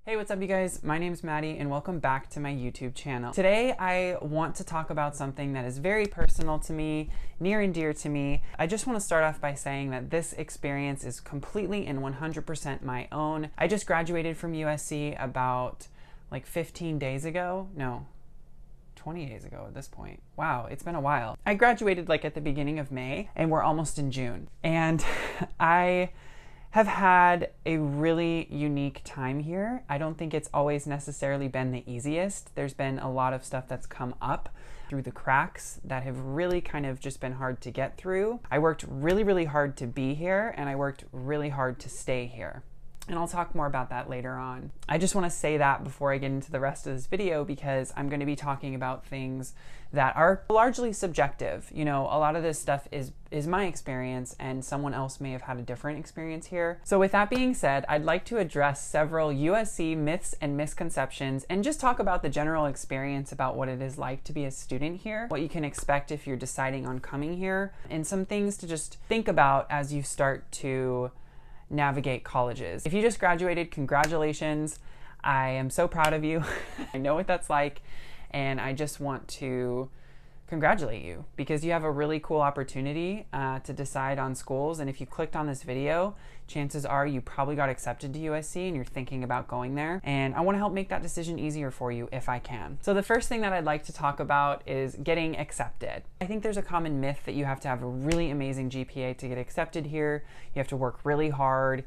Hey, what's up you guys? My name's Matty and welcome back to my YouTube channel. Today I want to talk about something that is very personal to me, near and dear to me. I just want to start off by saying that this experience is completely and 100% my own. I just graduated from USC about like 15 days ago. No, 20 days ago at this point. Wow, it's been a while. I graduated like at the beginning of May and we're almost in June. And I have had a really unique time here. I don't think it's always necessarily been the easiest. There's been a lot of stuff that's come up through the cracks that have really kind of just been hard to get through. I worked really hard to be here and I worked really hard to stay here. And I'll talk more about that later on. I just want to say that before I get into the rest of this video because I'm going to be talking about things that are largely subjective. You know, a lot of this stuff is my experience and someone else may have had a different experience here. So with that being said, I'd like to address several USC myths and misconceptions and just talk about the general experience about what it is like to be a student here, what you can expect if you're deciding on coming here, and some things to just think about as you start to navigate colleges. If you just graduated, congratulations. I am so proud of you. I know what that's like, and I just want to congratulate you because you have a really cool opportunity to decide on schools. And if you clicked on this video, chances are you probably got accepted to USC and you're thinking about going there. And I want to help make that decision easier for you if I can. So the first thing that I'd like to talk about is getting accepted. I think there's a common myth that you have to have a really amazing GPA to get accepted here. You have to work really hard,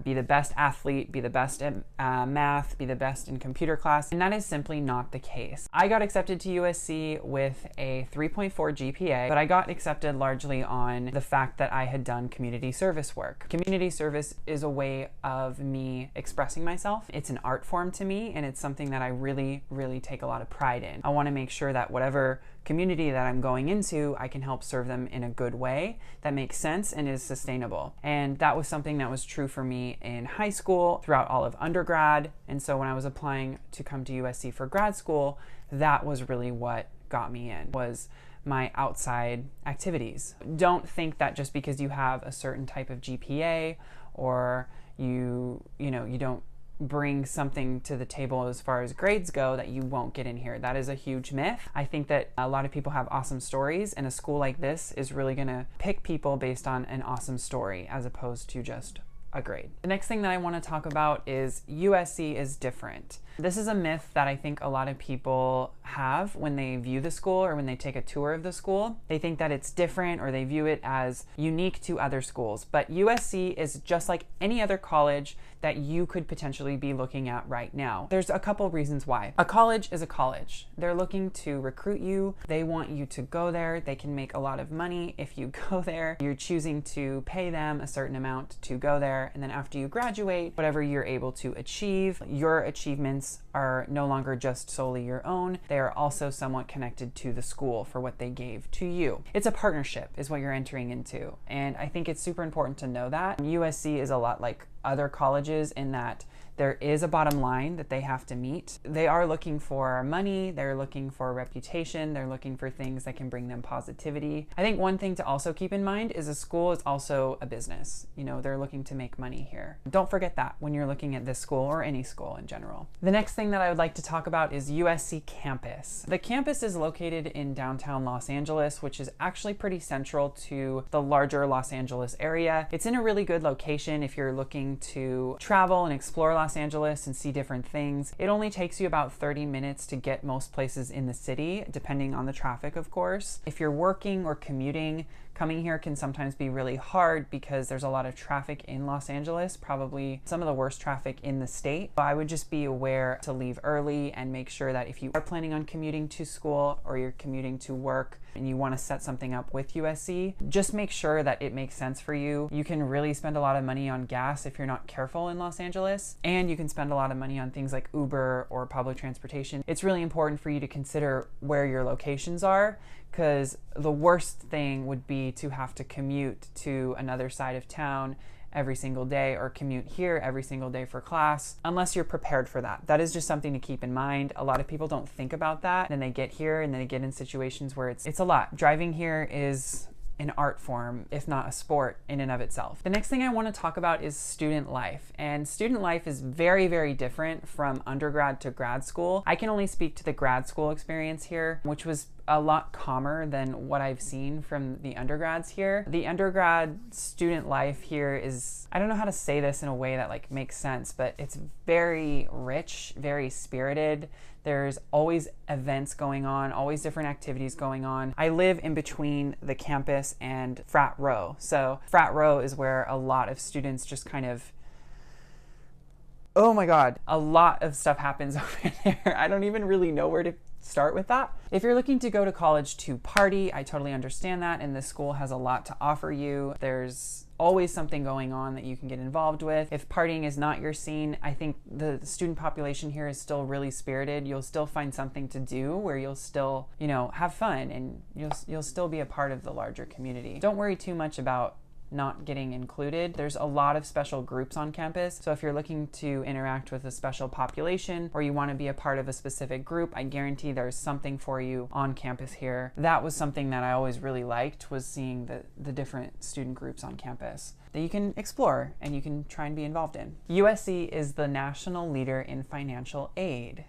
be the best athlete, be the best at math, be the best in computer class, and that is simply not the case. I got accepted to USC with a 3.4 GPA, but I got accepted largely on the fact that I had done community service work. Community service is a way of me expressing myself. It's an art form to me, and it's something that I really take a lot of pride in. I want to make sure that whatever community that I'm going into, I can help serve them in a good way that makes sense and is sustainable. And that was something that was true for me in high school, throughout all of undergrad. And so when I was applying to come to USC for grad school, that was really what got me in, was my outside activities. Don't think that just because you have a certain type of GPA or you don't bring something to the table as far as grades go that you won't get in here. That is a huge myth. I think that a lot of people have awesome stories, and a school like this is really gonna pick people based on an awesome story as opposed to just a grade. The next thing that I want to talk about is USC is different. This is a myth that I think a lot of people have when they view the school or when they take a tour of the school. They think that it's different or they view it as unique to other schools. But USC is just like any other college that you could potentially be looking at right now. There's a couple reasons why. A college is a college. They're looking to recruit you. They want you to go there. They can make a lot of money if you go there. You're choosing to pay them a certain amount to go there. And then after you graduate, whatever you're able to achieve, your achievements are no longer just solely your own. They are also somewhat connected to the school for what they gave to you. It's a partnership is what you're entering into. And I think it's super important to know that. USC is a lot like other colleges in that there is a bottom line that they have to meet. They are looking for money, they're looking for reputation, they're looking for things that can bring them positivity. I think one thing to also keep in mind is a school is also a business. You know, they're looking to make money here. Don't forget that when you're looking at this school or any school in general. The next thing that I would like to talk about is USC campus. The campus is located in downtown Los Angeles, which is actually pretty central to the larger Los Angeles area. It's in a really good location if you're looking to travel and explore Los Angeles and see different things. It only takes you about 30 minutes to get most places in the city, depending on the traffic, of course. If you're working or commuting, coming here can sometimes be really hard because there's a lot of traffic in Los Angeles, probably some of the worst traffic in the state. I would just be aware to leave early and make sure that if you are planning on commuting to school or you're commuting to work and you want to set something up with USC, just make sure that it makes sense for you. You can really spend a lot of money on gas if you're not careful in Los Angeles, and you can spend a lot of money on things like Uber or public transportation. It's really important for you to consider where your locations are, because the worst thing would be to have to commute to another side of town every single day or commute here every single day for class, unless you're prepared for that. That is just something to keep in mind. A lot of people don't think about that, and then they get here and then they get in situations where it's a lot. Driving here is an art form, if not a sport in and of itself. The next thing I want to talk about is student life. And student life is very, very different from undergrad to grad school. I can only speak to the grad school experience here, which was a lot calmer than what I've seen from the undergrads here. The undergrad student life here is, I don't know how to say this in a way that like makes sense, but it's very rich, very spirited. There's always events going on, always different activities going on. I live in between the campus and frat row. So frat row is where a lot of students just kind of, oh my God, a lot of stuff happens over there. I don't even really know where to start with that. If you're looking to go to college to party, I totally understand that, and this school has a lot to offer you. There's always something going on that you can get involved with. If partying is not your scene, I think the student population here is still really spirited. You'll still find something to do where you'll still, you know, have fun, and you'll still be a part of the larger community. Don't worry too much about not getting included. There's a lot of special groups on campus. So if you're looking to interact with a special population or you want to be a part of a specific group, I guarantee there's something for you on campus here. That was something that I always really liked, was seeing the different student groups on campus that you can explore and you can try and be involved in. USC is the national leader in financial aid.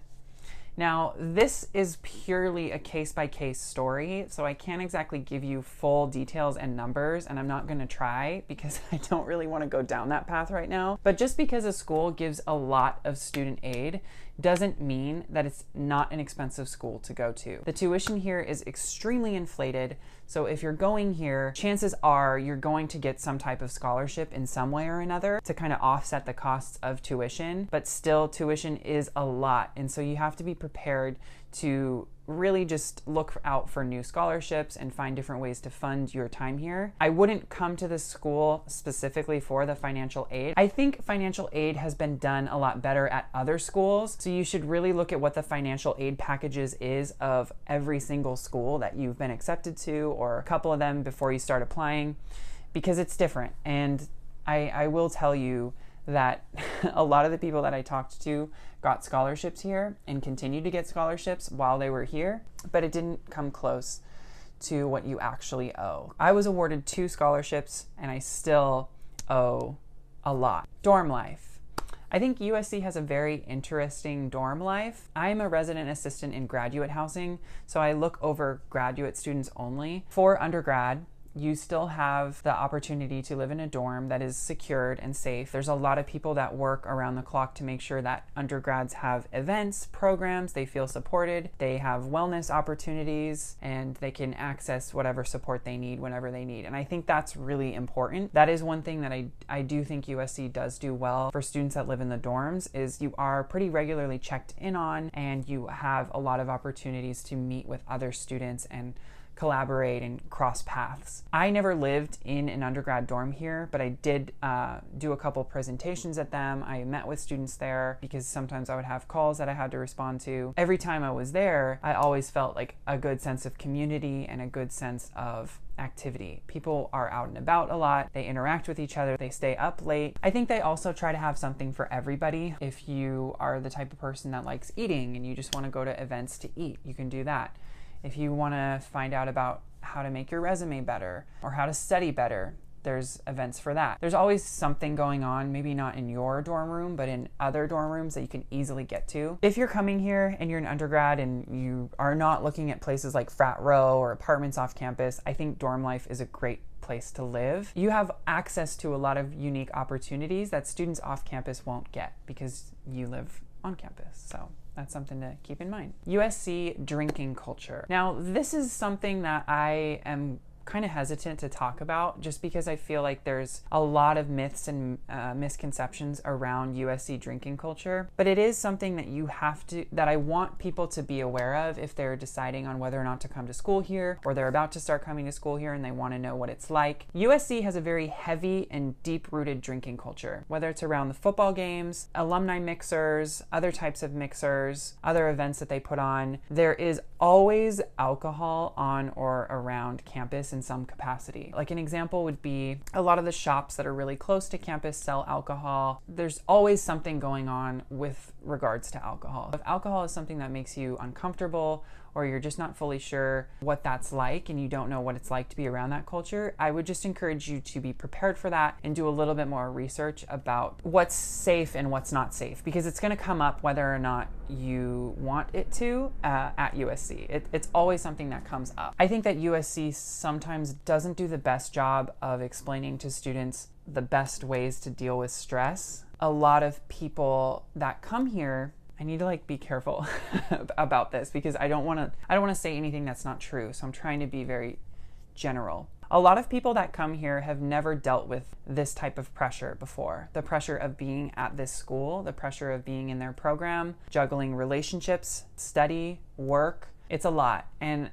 Now, this is purely a case-by-case story, so I can't exactly give you full details and numbers, and I'm not going to try because I don't really want to go down that path right now. But just because a school gives a lot of student aid doesn't mean that it's not an expensive school to go to. The tuition here is extremely inflated, so if you're going here, chances are you're going to get some type of scholarship in some way or another to kind of offset the costs of tuition, but still tuition is a lot, and so you have to be prepared to really just look out for new scholarships and find different ways to fund your time here. I wouldn't come to this school specifically for the financial aid. I think financial aid has been done a lot better at other schools, so you should really look at what the financial aid packages is of every single school that you've been accepted to, or a couple of them before you start applying, because it's different. And I will tell you that a lot of the people that I talked to got scholarships here and continue to get scholarships while they were here, but it didn't come close to what you actually owe. I was awarded 2 scholarships and I still owe a lot. Dorm life. I think USC has a very interesting dorm life. I'm a resident assistant in graduate housing, so I look over graduate students only. For undergrad, you still have the opportunity to live in a dorm that is secured and safe. There's a lot of people that work around the clock to make sure that undergrads have events, programs, they feel supported, they have wellness opportunities, and they can access whatever support they need whenever they need. And I think that's really important. That is one thing that I do think USC does do well for students that live in the dorms, is you are pretty regularly checked in on, and you have a lot of opportunities to meet with other students and collaborate and cross paths. I never lived in an undergrad dorm here, but I did do a couple presentations at them. I met with students there because sometimes I would have calls that I had to respond to. Every time I was there, I always felt like a good sense of community and a good sense of activity. People are out and about a lot. They interact with each other. They stay up late. I think they also try to have something for everybody. If you are the type of person that likes eating and you just want to go to events to eat, you can do that. If you want to find out about how to make your resume better or how to study better, there's events for that. There's always something going on, maybe not in your dorm room, but in other dorm rooms that you can easily get to. If you're coming here and you're an undergrad and you are not looking at places like frat row or apartments off campus, I think dorm life is a great place to live. You have access to a lot of unique opportunities that students off campus won't get because you live on campus. So that's something to keep in mind. USC drinking culture. Now, this is something that I am kind of hesitant to talk about just because I feel like there's a lot of myths and misconceptions around USC drinking culture, but it is something that I want people to be aware of if they're deciding on whether or not to come to school here, or they're about to start coming to school here and they want to know what it's like. USC has a very heavy and deep-rooted drinking culture, whether it's around the football games, alumni mixers, other types of mixers, other events that they put on. There is always alcohol on or around campus in some capacity. Like an example would be a lot of the shops that are really close to campus sell alcohol. There's always something going on with regards to alcohol. If alcohol is something that makes you uncomfortable, or you're just not fully sure what that's like and you don't know what it's like to be around that culture, I would just encourage you to be prepared for that and do a little bit more research about what's safe and what's not safe, because it's going to come up whether or not you want it to at USC. It's always something that comes up. I think that USC sometimes doesn't do the best job of explaining to students the best ways to deal with stress. A lot of people that come here, I need to be careful about this because I don't want to say anything that's not true. So I'm trying to be very general. A lot of people that come here have never dealt with this type of pressure before. The pressure of being at this school, the pressure of being in their program, juggling relationships, study, work. It's a lot. And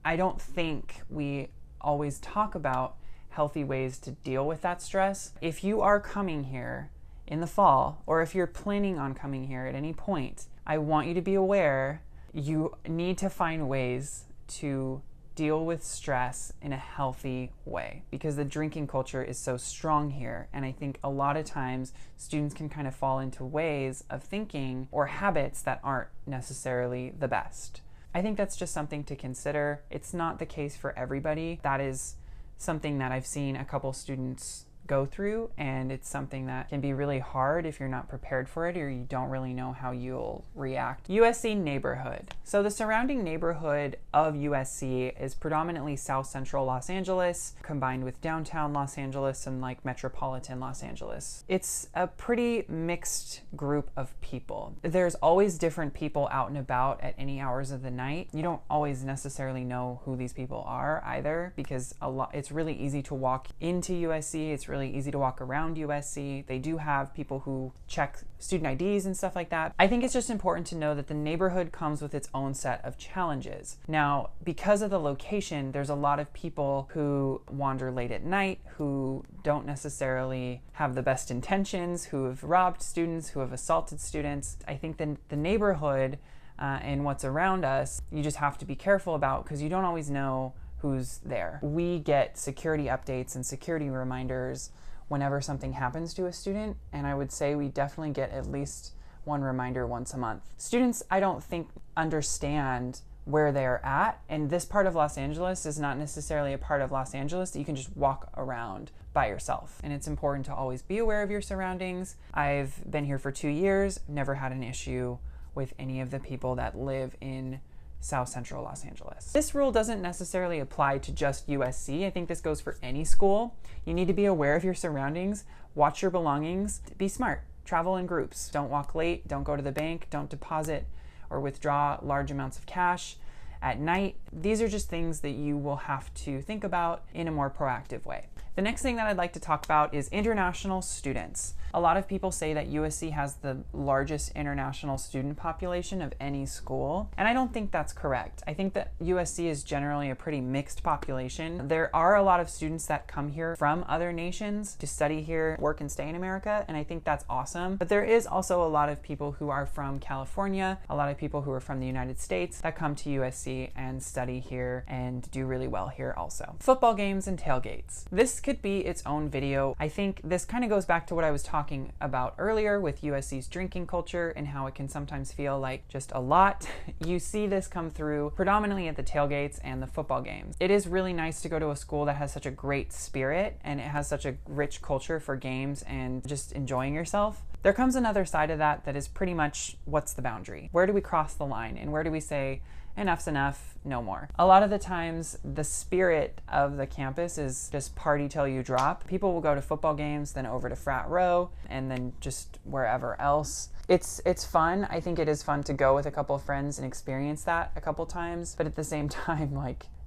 I don't think we always talk about healthy ways to deal with that stress. If you are coming here in the fall, or if you're planning on coming here at any point, I want you to be aware you need to find ways to deal with stress in a healthy way, because the drinking culture is so strong here. And I think a lot of times students can kind of fall into ways of thinking or habits that aren't necessarily the best. I think that's just something to consider. It's not the case for everybody. That is something that I've seen a couple students go through, and it's something that can be really hard if you're not prepared for it or you don't really know how you'll react. USC Neighborhood. So the surrounding neighborhood of USC is predominantly South Central Los Angeles combined with downtown Los Angeles and metropolitan Los Angeles. It's a pretty mixed group of people. There's always different people out and about at any hours of the night. You don't always necessarily know who these people are either, because it's really easy to walk into USC. It's really easy to walk around USC. They do have people who check student IDs and stuff like that. I think it's just important to know that the neighborhood comes with its own set of challenges. Now, because of the location, there's a lot of people who wander late at night, who don't necessarily have the best intentions, who have robbed students, who have assaulted students. I think the neighborhood and what's around us, you just have to be careful about, because you don't always know who's there. We get security updates and security reminders whenever something happens to a student, and I would say we definitely get at least one reminder once a month. Students, I don't think, understand where they're at, and this part of Los Angeles is not necessarily a part of Los Angeles that you can just walk around by yourself, and it's important to always be aware of your surroundings. I've been here for 2 years, never had an issue with any of the people that live in South Central Los Angeles. This rule doesn't necessarily apply to just USC. I think this goes for any school. You need to be aware of your surroundings, watch your belongings, be smart, travel in groups. Don't walk late, don't go to the bank, don't deposit or withdraw large amounts of cash at night. These are just things that you will have to think about in a more proactive way. The next thing that I'd like to talk about is international students. A lot of people say that USC has the largest international student population of any school, and I don't think that's correct. I think that USC is generally a pretty mixed population. There are a lot of students that come here from other nations to study here, work, and stay in America, and I think that's awesome. But there is also a lot of people who are from California, a lot of people who are from the United States that come to USC and study here and do really well here also. Football games and tailgates. This could be its own video. I think this kind of goes back to what I was talking about earlier with USC's drinking culture and how it can sometimes feel like just a lot. You see this come through predominantly at the tailgates and the football games. It is really nice to go to a school that has such a great spirit and it has such a rich culture for games and just enjoying yourself. There comes another side of that is pretty much, what's the boundary? Where do we cross the line, and where do we say enough's enough, no more? A lot of the times the spirit of the campus is just party till you drop. People will go to football games, then over to frat row, and then just wherever else. It's fun. I think it is fun to go with a couple of friends and experience that a couple times, but at the same time,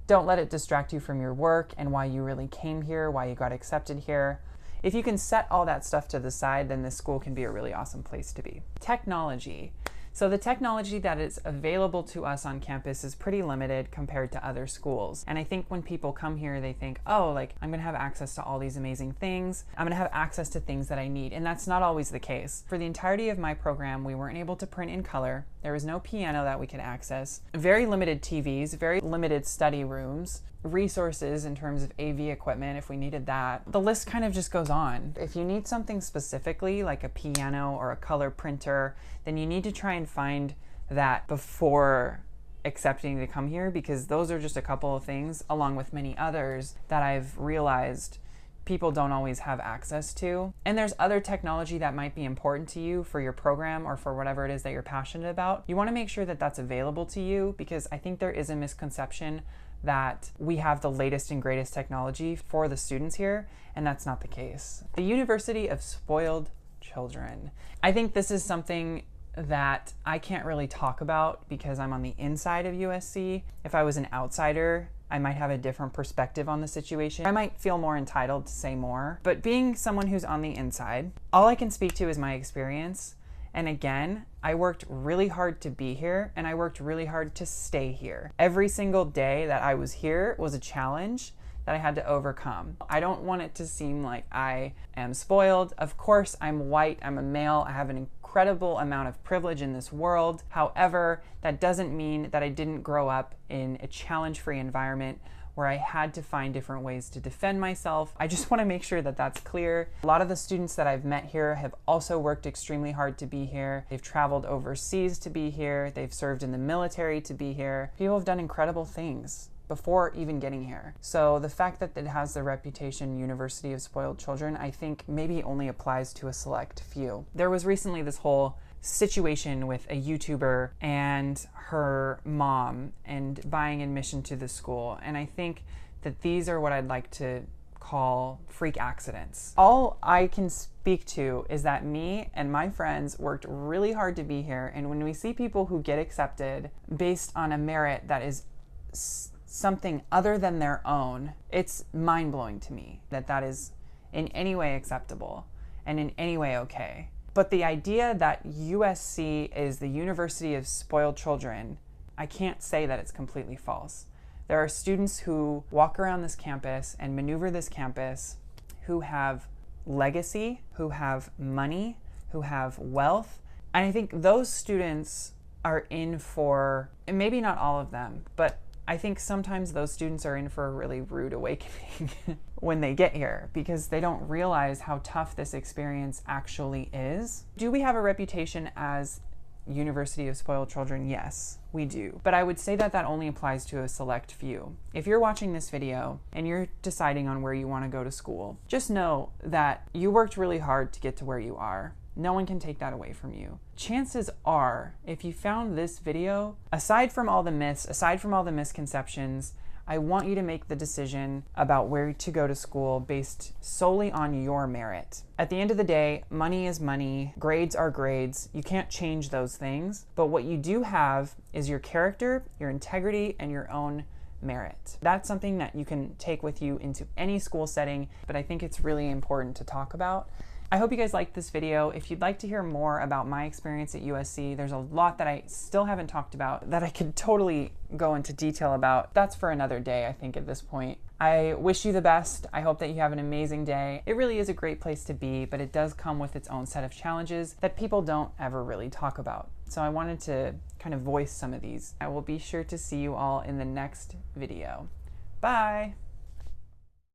don't let it distract you from your work and why you really came here, why you got accepted here. If you can set all that stuff to the side, then this school can be a really awesome place to be. Technology. So the technology that is available to us on campus is pretty limited compared to other schools. And I think when people come here, they think, oh, I'm gonna have access to all these amazing things. I'm gonna have access to things that I need. And that's not always the case. For the entirety of my program, we weren't able to print in color. There was no piano that we could access. Very limited TVs, very limited study rooms. resources in terms of AV equipment if we needed that. The list kind of just goes on. If you need something specifically, like a piano or a color printer, then you need to try and find that before accepting to come here, because those are just a couple of things, along with many others, that I've realized people don't always have access to. And there's other technology that might be important to you for your program or for whatever it is that you're passionate about. You want to make sure that that's available to you, because I think there is a misconception that we have the latest and greatest technology for the students here, and that's not the case. The University of Spoiled Children. I think this is something that I can't really talk about because I'm on the inside of USC. If I was an outsider, I might have a different perspective on the situation. I might feel more entitled to say more, but being someone who's on the inside, all I can speak to is my experience. And again, I worked really hard to be here, and I worked really hard to stay here. Every single day that I was here was a challenge that I had to overcome. I don't want it to seem like I am spoiled. Of course, I'm white, I'm a male, I have an incredible amount of privilege in this world. However, that doesn't mean that I didn't grow up in a challenge-free environment where I had to find different ways to defend myself. I just want to make sure that that's clear. A lot of the students that I've met here have also worked extremely hard to be here. They've traveled overseas to be here. They've served in the military to be here. People have done incredible things before even getting here. So the fact that it has the reputation University of Spoiled Children, I think maybe only applies to a select few. There was recently this whole situation with a YouTuber and her mom and buying admission to the school. And I think that these are what I'd like to call freak accidents. All I can speak to is that me and my friends worked really hard to be here. And when we see people who get accepted based on a merit that is something other than their own, it's mind-blowing to me that that is in any way acceptable and in any way okay. But the idea that USC is the University of Spoiled Children, I can't say that it's completely false. There are students who walk around this campus and maneuver this campus who have legacy, who have money, who have wealth. And I think those students are in for, and maybe not all of them, but I think sometimes those students are in for a really rude awakening when they get here, because they don't realize how tough this experience actually is. Do we have a reputation as University of Spoiled Children? Yes, we do. But I would say that that only applies to a select few. If you're watching this video and you're deciding on where you want to go to school, just know that you worked really hard to get to where you are. No one can take that away from you. Chances are, if you found this video, aside from all the myths, aside from all the misconceptions, I want you to make the decision about where to go to school based solely on your merit. At the end of the day, money is money, grades are grades. You can't change those things, but what you do have is your character, your integrity, and your own merit. That's something that you can take with you into any school setting, but I think it's really important to talk about. I hope you guys liked this video. If you'd like to hear more about my experience at USC, there's a lot that I still haven't talked about that I could totally go into detail about. That's for another day, I think, at this point. I wish you the best. I hope that you have an amazing day. It really is a great place to be, but it does come with its own set of challenges that people don't ever really talk about. So I wanted to kind of voice some of these. I will be sure to see you all in the next video. Bye!